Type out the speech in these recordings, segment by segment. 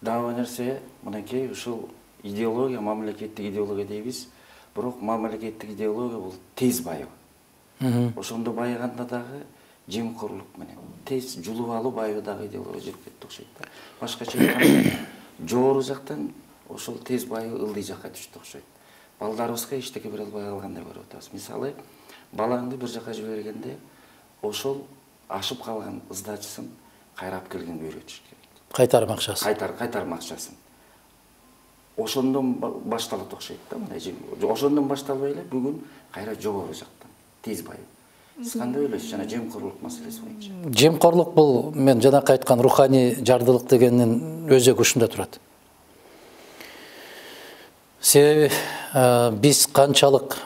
Дагы бир нерсе, мынакей ушул идеология, мамлекеттик идеология дейбиз. Бирок мамлекеттик идеология бул тез байып. Ошондо байыганда дагы жемкорлук менен тез жулуп алуу байыбы дагы идеология жүрүп кетти окшойт да. Башкача айтканда, жогору жактан ошол тез байыбы ылдый жакка түштү окшойт. Балдарыбызга эчтеке бере албай калгандай көрүп атабыз. Мисалы, балаңды бир жака жибергенде, ошол ашып калган ыздачысын кайрап келгенге үйрөтүш керек. Кайтарым акчасын. Кайтарым акчасын. Ошондон башталат окшойт да, мындай. Ошондон башталбай эле бүгүн кайра жогору жактан тез байып. Сиз кандай ойлойсуз жана жемкорлук маселеси боюнча? Жемкорлук бул мен жанакы айткан руханий жардылык дегендин өзөгү ушунда турат. Себеби биз канчалык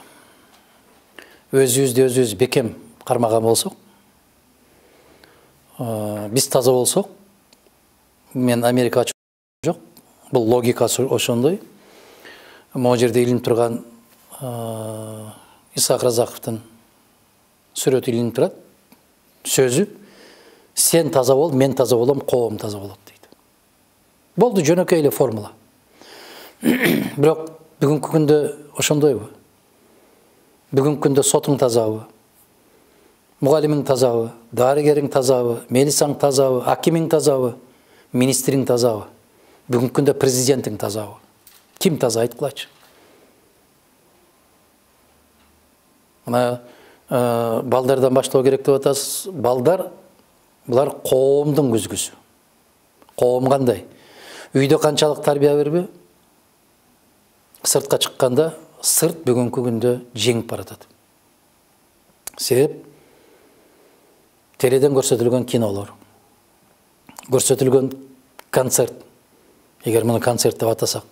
өзүбүздү өзүбүз бекем кармаган болсок, биз таза болсок, мен Америка жок, бул логикасы ошондой. Могу жерде илинип турган Исаак Разаковдун сүрөтү илинип турат. Сөзү: сен таза бол, мен таза болом, коом таза болот дейт. Болду, жөнөкөй эле формула. Бирок бүгүнкү күндө ошондойбу? Бүгүнкү күндө сотуң тазабы? Мугалимиң тазабы? Дарыгериң тазабы? Мелисаң тазабы? Акимиң тазабы? Министриң тазабы? Бүгүнкү күндө президентиң тазабы? Ким таза, айткылачы? Мына балдардан баштоо керек деп атасыз. Балдар булар коомдун күзгүсү. Коом кандай? Үйдө канчалык тарбия берби? Сыртка чыкканда сырт бүгүнкү күндө жеңип баратат. Себеп теледен көрсөтүлгөн кинолор, көрсөтүлгөн концерт, эгер муну концерт деп атасак,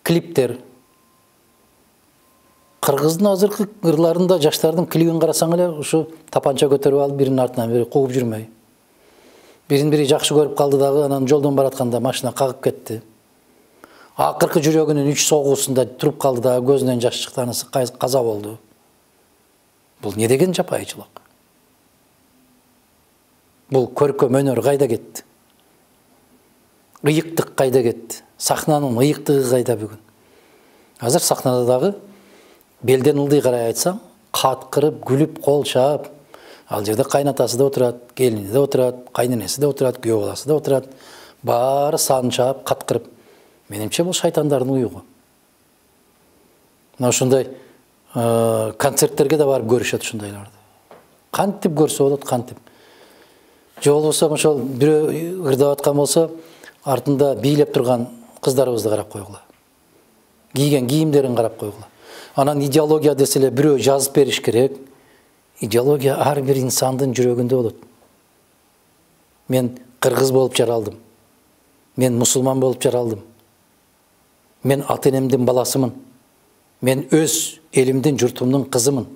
клиптер. Кыргыздын азыркы ырларында жаштардын клибин карасаң эле ушу тапанча көтөрүп алып биринин артынан бири кууп жүрмөй. Бирин бири жакшы көрүп калды дагы, анан жолдон баратканда машина кагып кетти. Акыркы жүрөгүнүн 3 согуусунда туруп калды дагы, көзүнөн жаш чыкты, анысы каза болду. Бул не деген жапайычылык? Бул көркөм өнөр кайда кетти? Ыйыктык кайда кетти? Сахнанын ыйыктыгы кайда бүгүн? Азыр сахнада дагы белден ылдый карай айтсаң, каткырып, күлүп, кол чаап, ал жерде кайнатасы да отурат, келини да отурат, кайненеси да отурат, күйөө баласы да отурат. Баары сан чаап, каткырып. Менимче бул шайтандардын уюгу. Мына ушундай концерттерге да барып көрүшөт ушундайларды. Кантип көрсө болот, кантип. Же болбосо ошол бирөө ырдап аткан болсо, артында бийлеп турган кыздарыбызды карап койгула. Кийген кийимдерин карап койгула. Анан идеология деселе бирөө жазып бериш керек. Идеология ар бир инсандын жүрөгүндө болот. Мен кыргыз болуп жаралдым. Мен мусулман болуп жаралдым. Мен ата-энемдин баласымын. Мен өз элимдин, журтумдун кызымын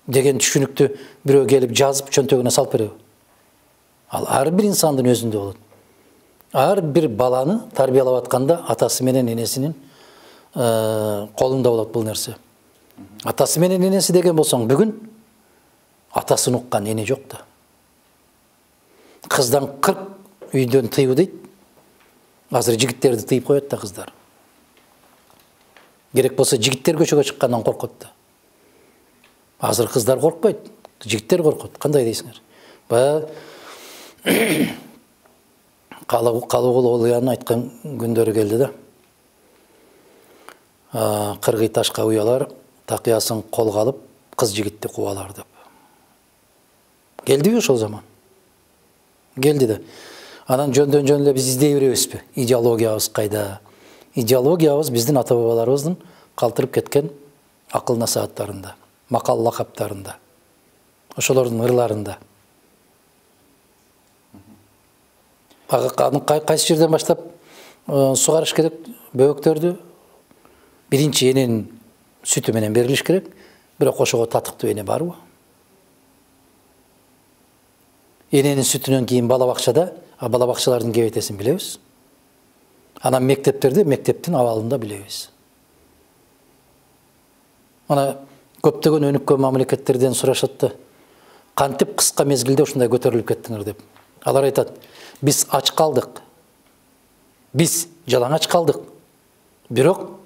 деген түшүнүктү бирөө келип жазып чөнтөгүнө салып береби? Ал ар бир инсандын өзүндө болот. Ар бир баланы тарбиялап атканда атасы менен энесинин колунда болот бул нерсе. Атасы менен энеси деген болсоң, бүгүн атасын уккан эне жок да. Кыздан 40 үйдөн тыйбы дейт. Азыр жигиттерди тыйып коет да кыздар. Керек болсо жигиттер көчөгө чыккандан коркот да. Азыр кыздар коркпойт, жигиттер коркот. Кандай дейсиңер? Баягы Калыгул Олуянын айткан күндөрү келди да. Кыргый ташка уялар, такыясын колго алып, кыз жигитти кубалар деп. Келдиби ошол заман? Келди да. Анан жөндөн жөн эле биз издей беребизби? Идеологиябыз кайда? Идеологиябыз биздин ата-бабаларыбыздын калтырып кеткен акыл насааттарында, макал лакаптарында, ошолордун ырларында. Кайсы жерден баштап сугарыш керек? Бөбөктөрдү биринчи эненин сүтү менен берилиш керек. Бирок ошого татыктуу эне барбы? Эненин сүтүнөн кийин бала бакчада, бала бакчалардын кебетесин билебиз. Анан мектептерде, мектептин абалында билебиз. Мына көптөгөн өнүккөн мамлекеттерден сурашат да, кантип кыска мезгилде ушундай көтөрүлүп кеттиңер деп. Алар айтат: биз ач калдык, Биз жалаңач калдык. Бирок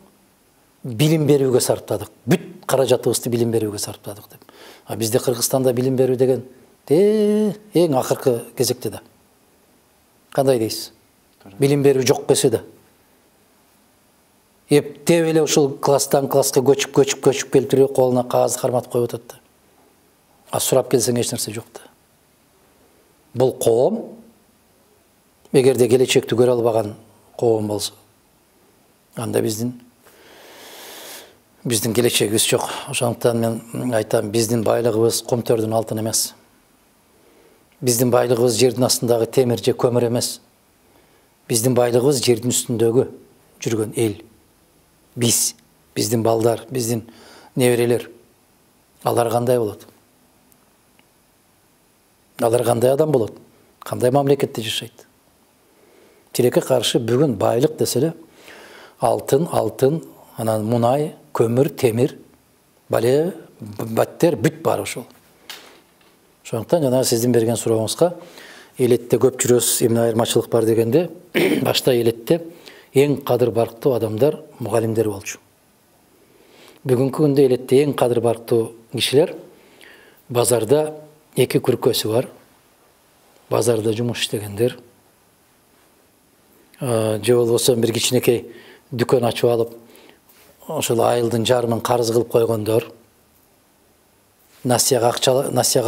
билим берүүгө сарптадык. Бүт каражатыбызды билим берүүгө сарптадык деп. А бизде Кыргызстанда билим берүү деген эң акыркы кезекте да. Кандай дейсиз? Билим берүү жок десе да. Эптеп эле ушул класстан класска көчүп келип туруп колуна кагаз карматып коюп атат да. А сурап келсең эч нерсе жок да. Бул коом эгерде келечекти көрө албаган коом болсо, анда биздин келечегибиз жок. Ошондуктан мен айтам, биздин байлыгыбыз комтөрдүн алтын эмес. Биздин байлыгыбыз жердин астындагы темир же көмүр эмес. Биздин байлыгыбыз жердин үстүндөгү жүргөн эл. Биздин балдар, биздин неберелер. Алар кандай болот? Алар кандай адам болот? Кандай мамлекетте жашайт? Тилекке каршы бүгүн байлык десе эле алтын, анан мунай, көмүр, темир, бале, баттер бүт бар ошол. Ошондуктан жана сиздин берген сурооңузга элетте көп жүрөсүз, эмне айырмачылык бар дегенде, башта элетте эң кадыр барктуу адамдар мугалимдер болчу. Бүгүнкү күндө элетте эң кадыр барктуу кишилер базарда эки күркөсү бар. Базарда жумуш иштегендер. Же болбосо бир кичинекей дүкөн ачып алып, ошол айылдын жарымын карыз кылып койгондор. Насияга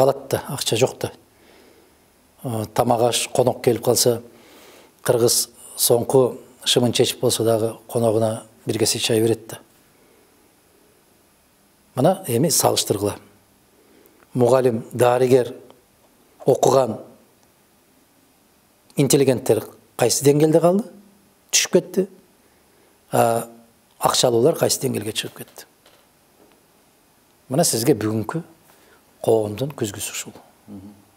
алат да, акча жок да. Тамак аш конок келип калса, кыргыз соңку шымын чечип болсо дагы коногуна бир кесе чай берет да. Мына эми салыштыргыла. Мугалим, дарыгер, окуган интеллигенттер кайсы деңгээлде калды? Түшүп кетти. Акчалуулар кайсы деңгээлге чыгып кетти? Мына сизге бүгүнкү коомдун күзгүсү ушул.